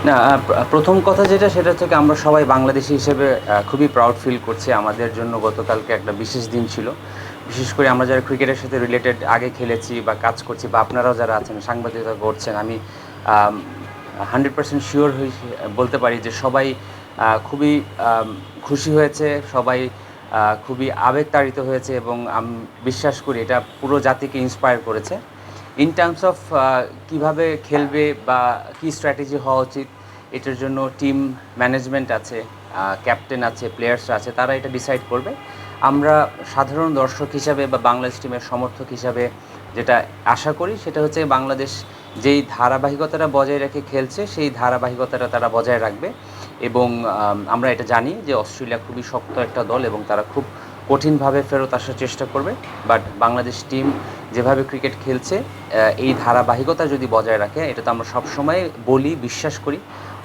না, প্রথম কথা যেটা সেটা হচ্ছে কি আমরা সবাই বাংলাদেশী হিসেবে খুবই প্রাউড ফিল করছি। আমাদের জন্য গতকালকে একটা বিশেষ দিন ছিল। বিশেষ করে আমরা যারা ক্রিকেটের সাথে রিলেটেড আগে খেলেছি বা কাজ করছি বা আপনারাও যারা আছেন সাংবাদিকতা করছেন, আমি 100% শিওর হয়ে বলতে পারি যে সবাই খুবই খুশি হয়েছে, সবাই খুবই আবেগতাড়িত হয়েছে এবং বিশ্বাস করি এটা পুরো জাতিকে ইন্সপায়ার করেছে। ইন টার্মস অফ কীভাবে খেলবে বা কী স্ট্র্যাটেজি হওয়া উচিত, এটার জন্য টিম ম্যানেজমেন্ট আছে, ক্যাপ্টেন আছে, প্লেয়ার্সরা আছে, তারা এটা ডিসাইড করবে। আমরা সাধারণ দর্শক হিসাবে বা বাংলাদেশ টিমের সমর্থক হিসাবে যেটা আশা করি সেটা হচ্ছে বাংলাদেশ যেই ধারাবাহিকতাটা বজায় রেখে খেলছে সেই ধারাবাহিকতাটা তারা বজায় রাখবে। এবং আমরা এটা জানি যে অস্ট্রেলিয়া খুবই শক্ত একটা দল এবং তারা খুব কঠিনভাবে ফেরত আসার চেষ্টা করবে। বাট বাংলাদেশ টিম যেভাবে ক্রিকেট খেলছে এই ধারাবাহিকতা যদি বজায় রাখে, এটা তো আমরা সবসময় বলি, বিশ্বাস করি।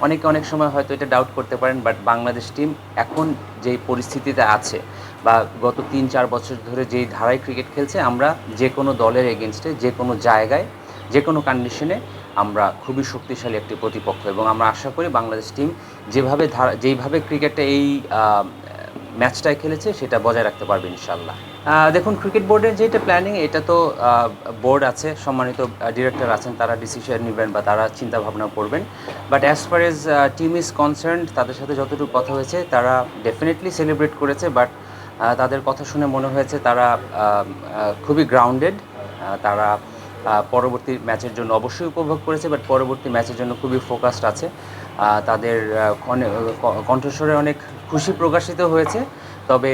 অনেকে অনেক সময় হয়তো এটা ডাউট করতে পারেন, বাট বাংলাদেশ টিম এখন যেই পরিস্থিতিতে আছে বা গত ৩-৪ বছর ধরে যেই ধারায় ক্রিকেট খেলছে, আমরা যে কোনো দলের এগেনস্টে যে কোনো জায়গায় যে কোনো কন্ডিশনে আমরা খুবই শক্তিশালী একটি প্রতিপক্ষ। এবং আমরা আশা করি বাংলাদেশ টিম যেইভাবে ক্রিকেটে এই ম্যাচটায় খেলেছে সেটা বজায় রাখতে পারবে ইনশাল্লাহ। দেখুন, ক্রিকেট বোর্ডের যেটা প্ল্যানিং, এটা তো বোর্ড আছে, সম্মানিত ডিরেক্টর আছেন, তারা ডিসিশন নেবেন বা তারা চিন্তা ভাবনা করবেন। But as far age team is concerned, তাদের সাথে যতটুকু কথা হয়েছে তারা ডেফিনেটলি সেলিব্রেট করেছে। বাট তাদের কথা শুনে মনে হয়েছে তারা খুবই গ্রাউন্ডেড। তারা পরবর্তী ম্যাচের জন্য অবশ্যই উপভোগ করেছে, বাট পরবর্তী ম্যাচের জন্য খুবই ফোকাসড আছে। তাদের কণ্ঠস্বরে অনেক খুশি প্রকাশিত হয়েছে। তবে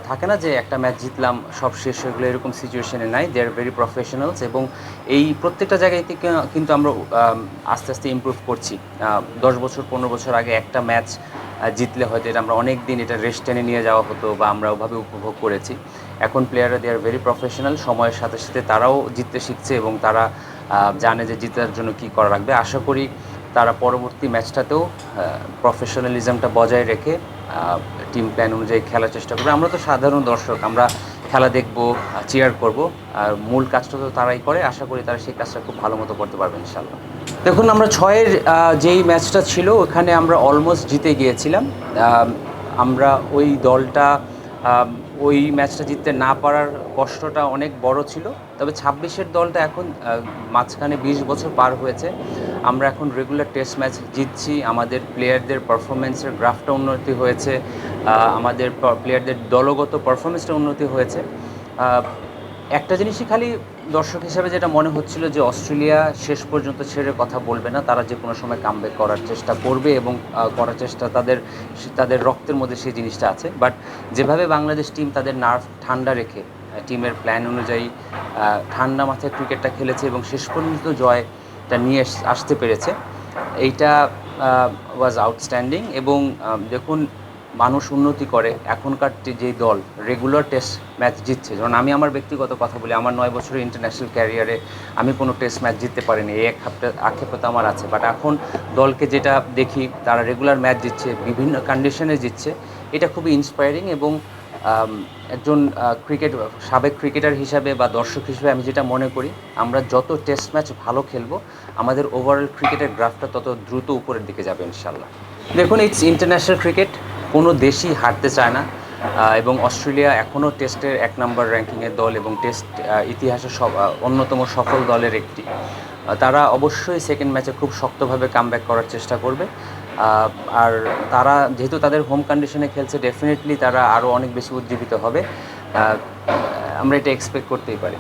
থাকে না যে একটা ম্যাচ জিতলাম সব শেষ হয়ে গেলো, এরকম সিচুয়েশনে নাই। দে আর ভেরি প্রফেশনালস এবং এই প্রত্যেকটা জায়গায় থেকে কিন্তু আমরা আস্তে আস্তে ইমপ্রুভ করছি। 10 বছর 15 বছর আগে একটা ম্যাচ জিতলে হয়তো এটা আমরা অনেক দিন এটা রেস্ট টেনে নিয়ে যাওয়া হতো বা আমরা ওভাবে উপভোগ করেছি। এখন প্লেয়াররা দে আর ভেরি প্রফেশনাল, সময়ের সাথে সাথে তারাও জিততে শিখছে এবং তারা জানে যে জিতার জন্য কী করা লাগবে। আশা করি তারা পরবর্তী ম্যাচটাতেও প্রফেশনালিজমটা বজায় রেখে টিম প্ল্যান অনুযায়ী খেলার চেষ্টা করবে। আমরা তো সাধারণ দর্শক, আমরা খেলা দেখব, চিয়ার করব, আর মূল কাজটা তো তারাই করে। আশা করি তারা সেই কাজটা খুব ভালো মতো করতে পারবে ইনশাল্লাহ। দেখুন, আমরা 6-এর যেই ম্যাচটা ছিল ওখানে আমরা অলমোস্ট জিতে গিয়েছিলাম। আমরা ওই দলটা ওই ম্যাচটা জিততে না পারার কষ্টটা অনেক বড় ছিল। তবে 26-এর দলটা এখন মাঝখানে 20 বছর পার হয়েছে, আমরা এখন রেগুলার টেস্ট ম্যাচ জিতছি। আমাদের প্লেয়ারদের পারফরমেন্সের গ্রাফটা উন্নতি হয়েছে, আমাদের প্লেয়ারদের দলগত পারফরমেন্সটা উন্নতি হয়েছে। একটা জিনিসই খালি দর্শক হিসেবে যেটা মনে হচ্ছিল যে অস্ট্রেলিয়া শেষ পর্যন্ত ছেড়ে কথা বলবে না, তারা যে কোনো সময় কামব্যাক করার চেষ্টা করবে এবং করার চেষ্টা তাদের রক্তের মধ্যে সেই জিনিসটা আছে। বাট যেভাবে বাংলাদেশ টিম তাদের নার্ভ ঠান্ডা রেখে টিমের প্ল্যান অনুযায়ী ঠান্ডা মাথায় ক্রিকেটটা খেলেছে এবং শেষ পর্যন্ত জয়টা নিয়ে আসতে পেরেছে, এইটা ওয়াজ আউটস্ট্যান্ডিং। এবং দেখুন, মানুষ উন্নতি করে। এখনকার যেই দল রেগুলার টেস্ট ম্যাচ জিতছে, যেমন আমি আমার ব্যক্তিগত কথা বলি, আমার 9 বছরের ইন্টারন্যাশনাল ক্যারিয়ারে আমি কোনো টেস্ট ম্যাচ জিততে পারিনি, এই আক্ষেপও তো আমার আছে। বাট এখন দলকে যেটা দেখি তারা রেগুলার ম্যাচ জিতছে, বিভিন্ন কন্ডিশনে জিতছে, এটা খুবই ইন্সপায়ারিং। এবং একজন সাবেক ক্রিকেটার হিসাবে বা দর্শক হিসেবে আমি যেটা মনে করি, আমরা যত টেস্ট ম্যাচ ভালো খেলবো আমাদের ওভারঅল ক্রিকেটের গ্রাফটা তত দ্রুত উপরের দিকে যাবে ইনশাল্লাহ। দেখুন, ইটস ইন্টারন্যাশনাল ক্রিকেট, কোনো দেশই হারতে চায় না। এবং অস্ট্রেলিয়া এখনও টেস্টের 1 নম্বর র্যাঙ্কিংয়ের দল এবং টেস্ট ইতিহাসের অন্যতম সফল দলের একটি। তারা অবশ্যই সেকেন্ড ম্যাচে খুব শক্তভাবে কামব্যাক করার চেষ্টা করবে। আর তারা যেহেতু তাদের হোম কন্ডিশনে খেলছে, ডেফিনেটলি তারা আরও অনেক বেশি উজ্জীবিত হবে। আমরা এটা এক্সপেক্ট করতেই পারি।